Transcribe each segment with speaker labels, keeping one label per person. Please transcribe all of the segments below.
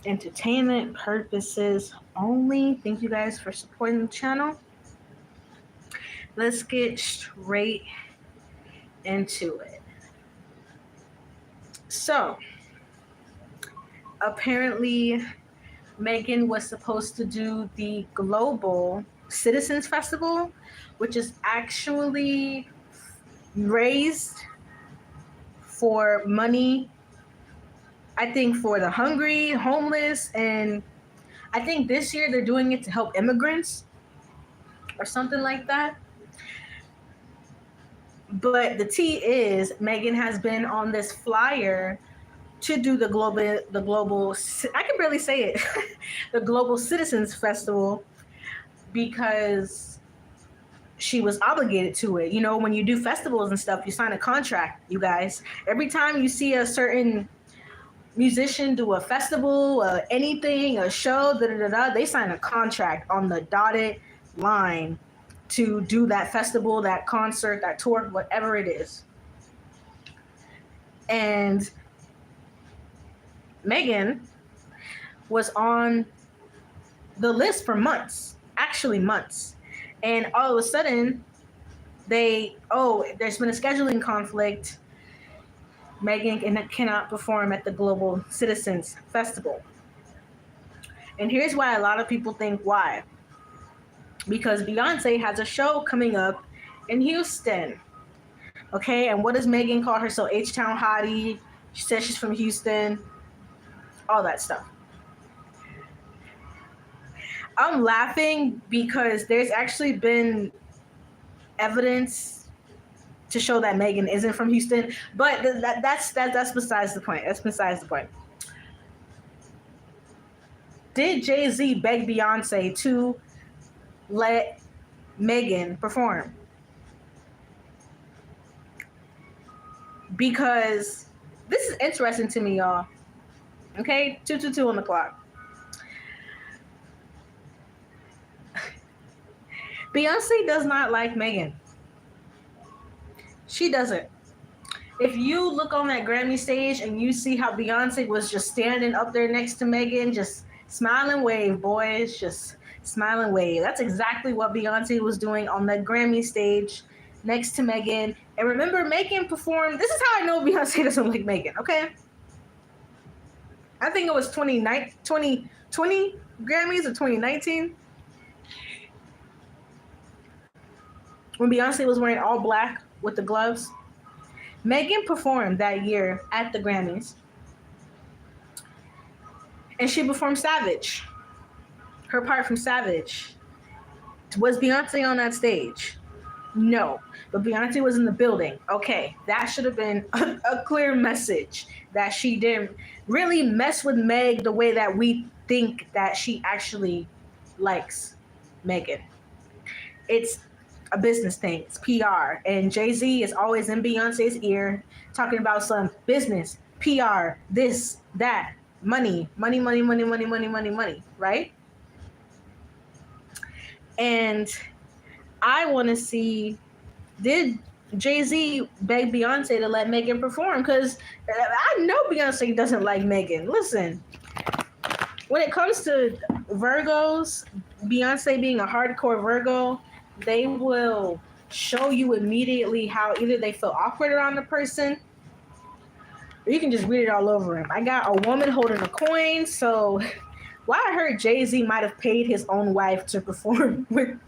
Speaker 1: entertainment purposes only. Thank you guys for supporting the channel. Let's get straight into it. So, apparently, Megan was supposed to do the Global Citizens Festival, which is actually raised for money, I think, for the hungry, homeless, and I think this year they're doing it to help immigrants or something like that. But the tea is Megan has been on this flyer to do the global, I can barely say it, the Global Citizens Festival, because she was obligated to it. You know, when you do festivals and stuff, you sign a contract, you guys. Every time you see a certain musician do a festival, anything, a show, they sign a contract on the dotted line to do that festival, that concert, that tour, whatever it is. And Megan was on the list for months, actually months. And all of a sudden, there's been a scheduling conflict. Megan cannot perform at the Global Citizens Festival. And here's why a lot of people think why. Because Beyonce has a show coming up in Houston. Okay, and what does Megan call herself? H-Town Hottie. She says she's from Houston. All that stuff. I'm laughing because there's actually been evidence to show that Megan isn't from Houston, but that's besides the point. That's besides the point. Did Jay-Z beg Beyonce to let Megan perform? Because this is interesting to me, y'all. Okay, 2:22 on the clock. Beyonce does not like Megan. She doesn't. If you look on that Grammy stage and you see how Beyonce was just standing up there next to Megan, just smile and wave, boys, just smile and wave. That's exactly what Beyonce was doing on that Grammy stage next to Megan. And remember, Megan performed, this is how I know Beyonce doesn't like Megan, okay? I think it was 2020 Grammys or 2019. When Beyonce was wearing all black with the gloves. Megan performed that year at the Grammys. And she performed Savage. Her part from Savage. Was Beyonce on that stage? No. But Beyonce was in the building. Okay, that should have been a clear message that she didn't really mess with Meg the way that we think that she actually likes Megan. It's a business thing. It's PR. And Jay-Z is always in Beyonce's ear talking about some business, PR, this, that, money, right? And I want to see, did Jay-Z beg Beyonce to let Megan perform? Because I know Beyonce doesn't like Megan. Listen, when it comes to Virgos, Beyonce being a hardcore Virgo, they will show you immediately how either they feel awkward around the person, or you can just read it all over him. I got a woman holding a coin, so why I heard Jay-Z might have paid his own wife to perform with.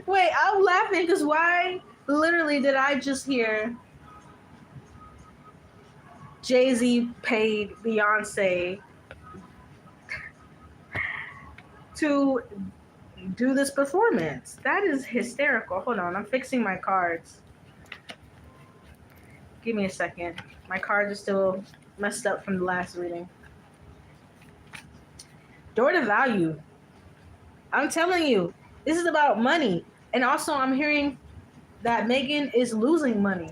Speaker 1: Wait, I'm laughing because why literally did I just hear Jay-Z paid Beyonce to do this performance? That is hysterical. Hold on, I'm fixing my cards. Give me a second. My cards are still messed up from the last reading. Door to value. I'm telling you, this is about money. And also I'm hearing that Megan is losing money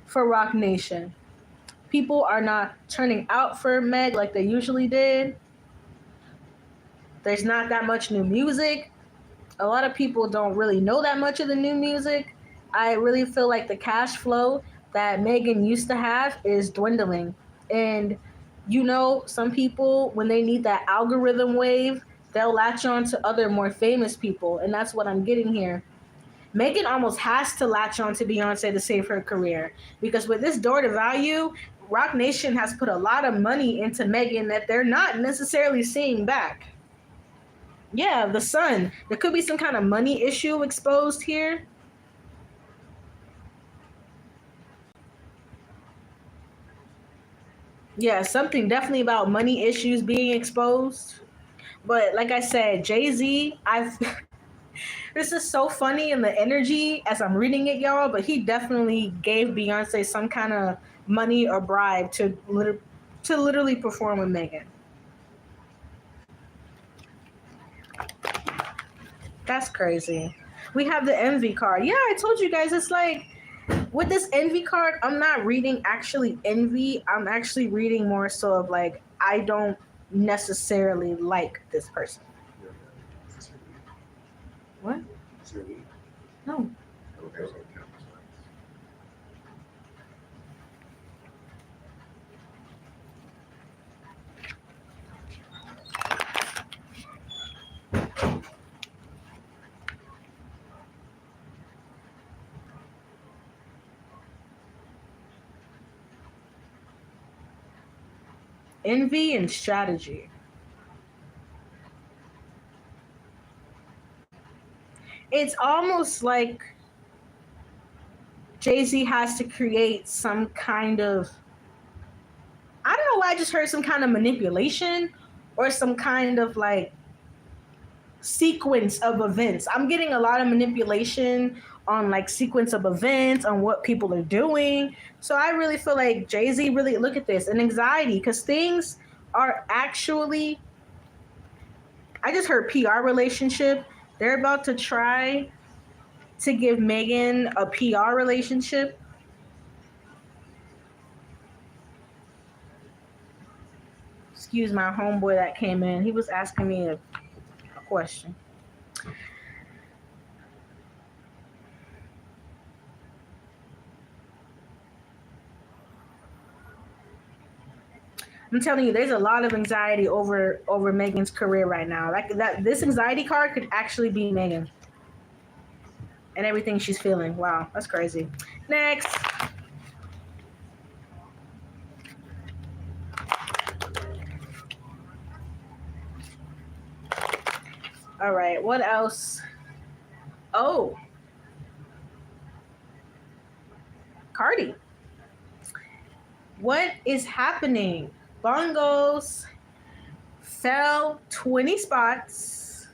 Speaker 1: for Roc Nation. People are not turning out for Meg like they usually did. There's not that much new music. A lot of people don't really know that much of the new music. I really feel like the cash flow that Megan used to have is dwindling. And some people, when they need that algorithm wave, they'll latch on to other more famous people. And that's what I'm getting here. Megan almost has to latch on to Beyonce to save her career. Because with this door to value, Rock Nation has put a lot of money into Megan that they're not necessarily seeing back. Yeah, the Sun. There could be some kind of money issue exposed here. Yeah, something definitely about money issues being exposed. But like I said, Jay-Z, I've this is so funny in the energy as I'm reading it, y'all, but he definitely gave Beyonce some kind of money or bribe to literally perform with Megan. That's crazy. We have the envy card. Yeah, I told you guys it's like with this envy card, I'm not reading actually envy. I'm actually reading more so of like I don't necessarily like this person. What? No. Envy and strategy. It's almost like Jay-Z has to create some kind of, I don't know why I just heard some kind of manipulation or some kind of like sequence of events. I'm getting a lot of manipulation on like sequence of events on what people are doing. So I really feel like Jay-Z really look at this and anxiety because things are actually, I just heard PR relationship. They're about to try to give Megan a PR relationship. Excuse my homeboy that came in. He was asking me a question. I'm telling you, there's a lot of anxiety over Megan's career right now. Like that, this anxiety card could actually be Megan and everything she's feeling. Wow, that's crazy. Next. All right, what else? Oh, Cardi. What is happening? Bongos fell 20 spots.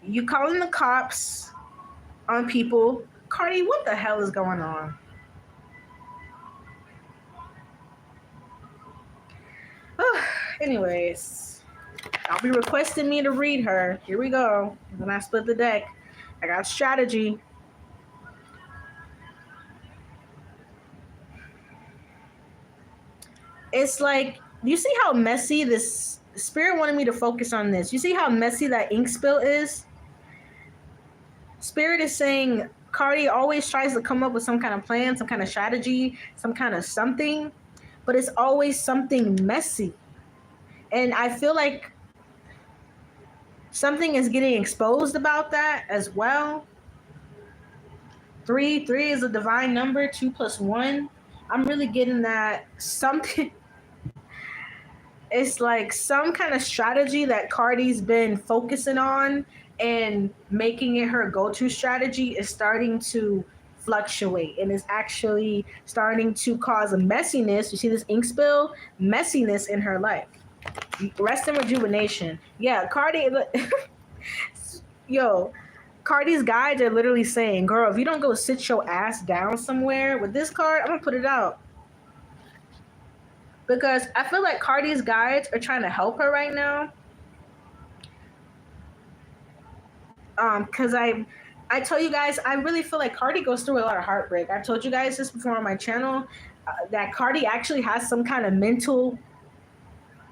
Speaker 1: You calling the cops on people. Cardi, what the hell is going on? Anyways, I'll be requesting me to read her. Here we go. When I split the deck, I got strategy. It's like, you see how messy this Spirit wanted me to focus on this. You see how messy that ink spill is? Spirit is saying Cardi always tries to come up with some kind of plan, some kind of strategy, some kind of something, but it's always something messy. And I feel like something is getting exposed about that as well. 3 is a divine number, 2 + 1. I'm really getting that something. It's like some kind of strategy that Cardi's been focusing on and making it her go-to strategy is starting to fluctuate and is actually starting to cause a messiness. You see this ink spill? Messiness in her life. Rest and rejuvenation. Yeah, Cardi. Yo, Cardi's guides are literally saying, girl, if you don't go sit your ass down somewhere with this card, I'm going to put it out. Because I feel like Cardi's guides are trying to help her right now. Because I told you guys, I really feel like Cardi goes through a lot of heartbreak. I've told you guys this before on my channel, that Cardi actually has some kind of mental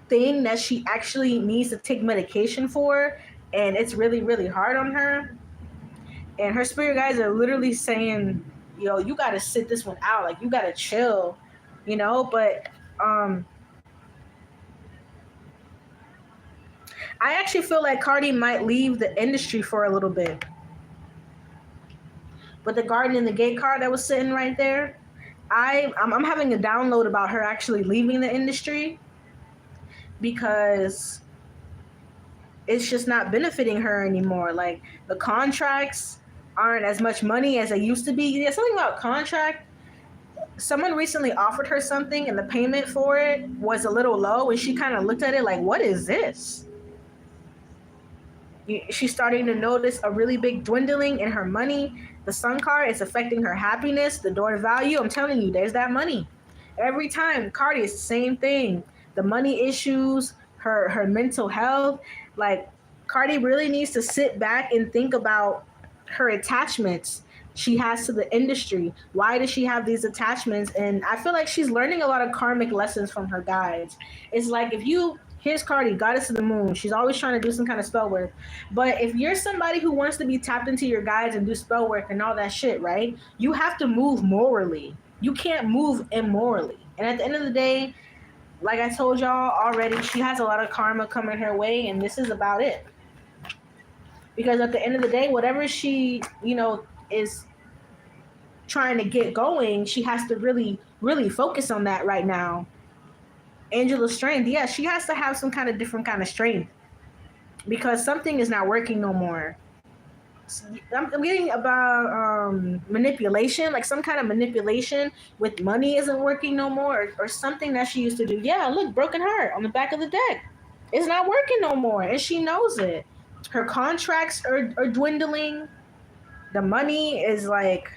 Speaker 1: thing that she actually needs to take medication for. And it's really, really hard on her. And her spirit guides are literally saying yo, you gotta sit this one out. Like, you gotta chill, But I actually feel like Cardi might leave the industry for a little bit. But the Garden and the Gate card that was sitting right there, I'm having a download about her actually leaving the industry because it's just not benefiting her anymore. Like, the contracts aren't as much money as they used to be. There's something about contract. Someone recently offered her something and the payment for it was a little low, and she kind of looked at it like, what is this? She's starting to notice a really big dwindling in her money. The Sun card is affecting her happiness, the door value. I'm telling you, there's that money. Every time, Cardi is the same thing. The money issues, her mental health. Like, Cardi really needs to sit back and think about her attachments she has to the industry. Why does she have these attachments? And I feel like she's learning a lot of karmic lessons from her guides. It's like, here's Cardi, goddess of the moon. She's always trying to do some kind of spell work. But if you're somebody who wants to be tapped into your guides and do spell work and all that shit, right? You have to move morally. You can't move immorally. And at the end of the day, like I told y'all already, she has a lot of karma coming her way, and this is about it. Because at the end of the day, whatever she, is trying to get going, she has to really, really focus on that right now. Angel strength, yeah, she has to have some kind of different kind of strength because something is not working no more. I'm getting about manipulation, like some kind of manipulation with money isn't working no more, or something that she used to do. Yeah, look, broken heart on the back of the deck. It's not working no more, and she knows it. Her contracts are dwindling. The money is like,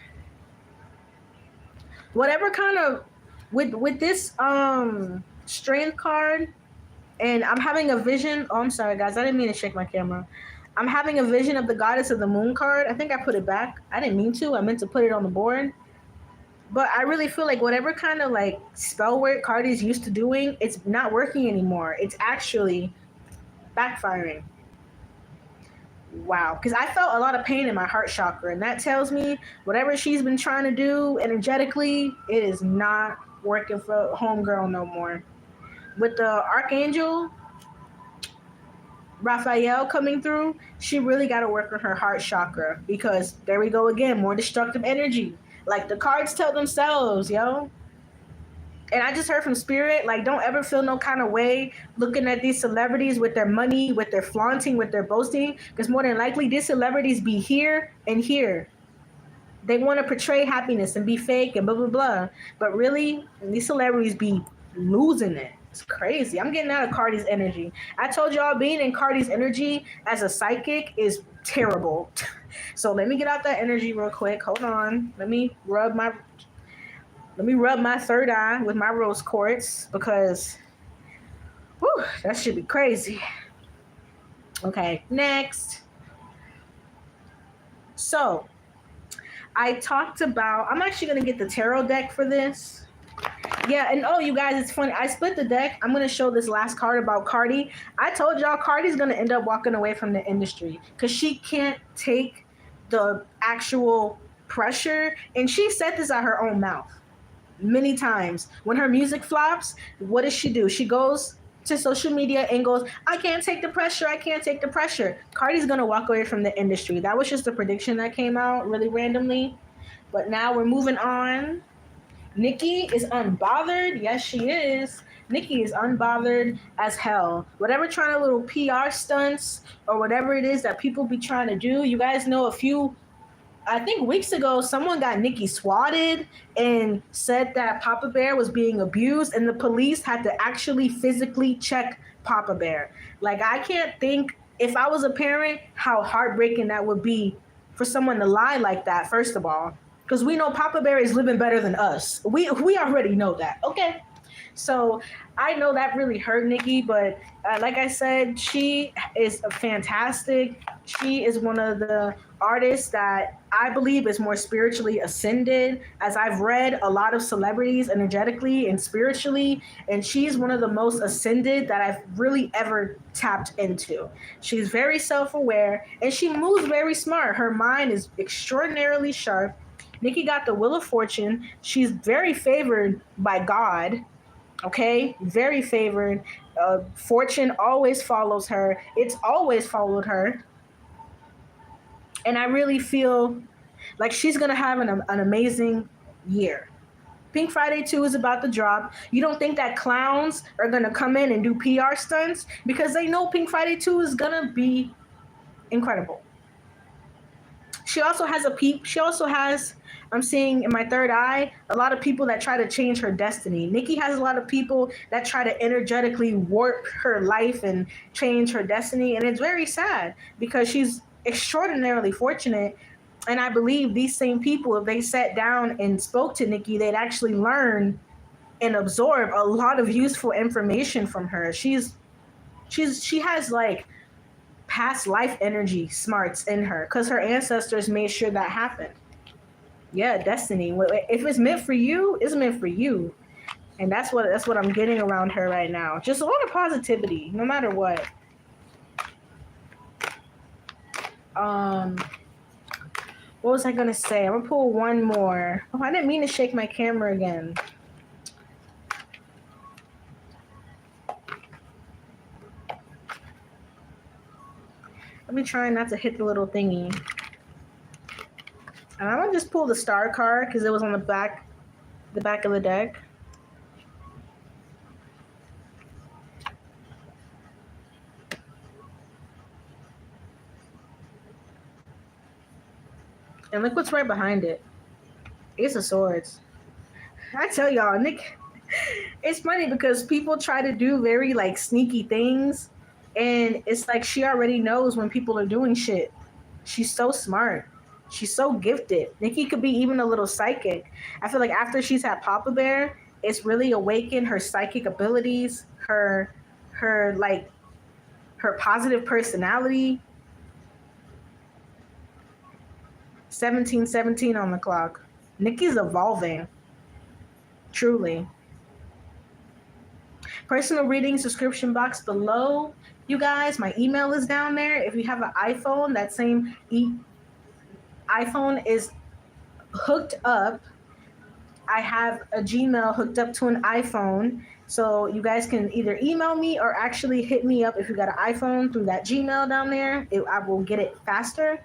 Speaker 1: whatever kind of, with this strength card, and I'm having a vision. Oh, I'm sorry, guys. I didn't mean to shake my camera. I'm having a vision of the goddess of the moon card. I think I put it back. I didn't mean to. I meant to put it on the board. But I really feel like whatever kind of like spell work Cardi's used to doing, it's not working anymore. It's actually backfiring. Wow. Because I felt a lot of pain in my heart chakra. And that tells me whatever she's been trying to do energetically, it is not working for homegirl no more. With the Archangel Raphael coming through, she really got to work on her heart chakra because there we go again, more destructive energy. Like the cards tell themselves, yo. And I just heard from Spirit, like, don't ever feel no kind of way looking at these celebrities with their money, with their flaunting, with their boasting, because more than likely these celebrities be here and here. They want to portray happiness and be fake and blah, blah, blah. But really, these celebrities be losing it. It's crazy. I'm getting out of Cardi's energy. I told y'all being in Cardi's energy as a psychic is terrible. So let me get out that energy real quick. Hold on. Let me rub my third eye with my rose quartz because whew, that should be crazy. Okay, next. So I talked about, I'm actually going to get the tarot deck for this. Yeah, and oh, you guys, it's funny. I split the deck. I'm going to show this last card about Cardi. I told y'all Cardi's going to end up walking away from the industry because she can't take the actual pressure. And she said this out her own mouth many times. When her music flops, what does she do? She goes to social media and goes, I can't take the pressure. I can't take the pressure. Cardi's going to walk away from the industry. That was just a prediction that came out really randomly. But now we're moving on. Nicki is unbothered. Yes, she is. Nicki is unbothered as hell. Whatever trying to little PR stunts or whatever it is that people be trying to do. You guys know I think weeks ago, someone got Nicki swatted and said that Papa Bear was being abused and the police had to actually physically check Papa Bear. Like, I can't think, if I was a parent, how heartbreaking that would be for someone to lie like that, first of all. Because we know Papa Bear is living better than us. We already know that, okay? So I know that really hurt Nicki, but like I said, she is fantastic. She is one of the artists that I believe is more spiritually ascended, as I've read a lot of celebrities energetically and spiritually, and she's one of the most ascended that I've really ever tapped into. She's very self-aware, and she moves very smart. Her mind is extraordinarily sharp, Nicki got the Wheel of Fortune. She's very favored by God. Okay, very favored. Fortune always follows her. It's always followed her. And I really feel like she's gonna have an amazing year. Pink Friday 2 is about to drop. You don't think that clowns are gonna come in and do PR stunts because they know Pink Friday 2 is gonna be incredible. She also has I'm seeing in my third eye, a lot of people that try to change her destiny. Nicki has a lot of people that try to energetically warp her life and change her destiny. And it's very sad because she's extraordinarily fortunate. And I believe these same people, if they sat down and spoke to Nicki, they'd actually learn and absorb a lot of useful information from her. She has like past life energy smarts in her because her ancestors made sure that happened. Yeah, destiny. If it's meant for you, it's meant for you. And that's what I'm getting around her right now. Just a lot of positivity, no matter what. What was I gonna say? I'm gonna pull one more. Oh, I didn't mean to shake my camera again. Let me try not to hit the little thingy. And I'm gonna just pull the star card because it was on the back of the deck. And look what's right behind it. Ace of Swords. I tell y'all, Nick, it's funny because people try to do very like sneaky things, and it's like she already knows when people are doing shit. She's so smart. She's so gifted. Nicki could be even a little psychic. I feel like after she's had Papa Bear, it's really awakened her psychic abilities, her positive personality. 1717 on the clock. Nicki's evolving. Truly. Personal reading subscription box below. You guys, my email is down there. If you have an iPhone, that same iPhone is hooked up. I have a Gmail hooked up to an iPhone. So you guys can either email me or actually hit me up if you got an iPhone through that Gmail down there. I will get it faster.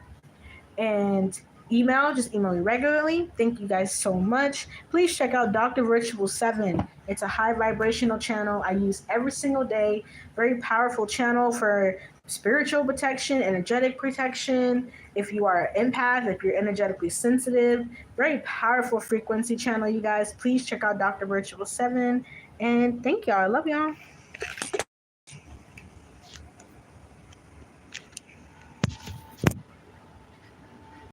Speaker 1: And just email me regularly. Thank you guys so much. Please check out Dr. Virtual 7. It's a high vibrational channel I use every single day. Very powerful channel for spiritual protection, energetic protection. If you are an empath, if you're energetically sensitive, very powerful frequency channel, you guys. Please check out Dr. Virtual 7. And thank y'all. I love y'all.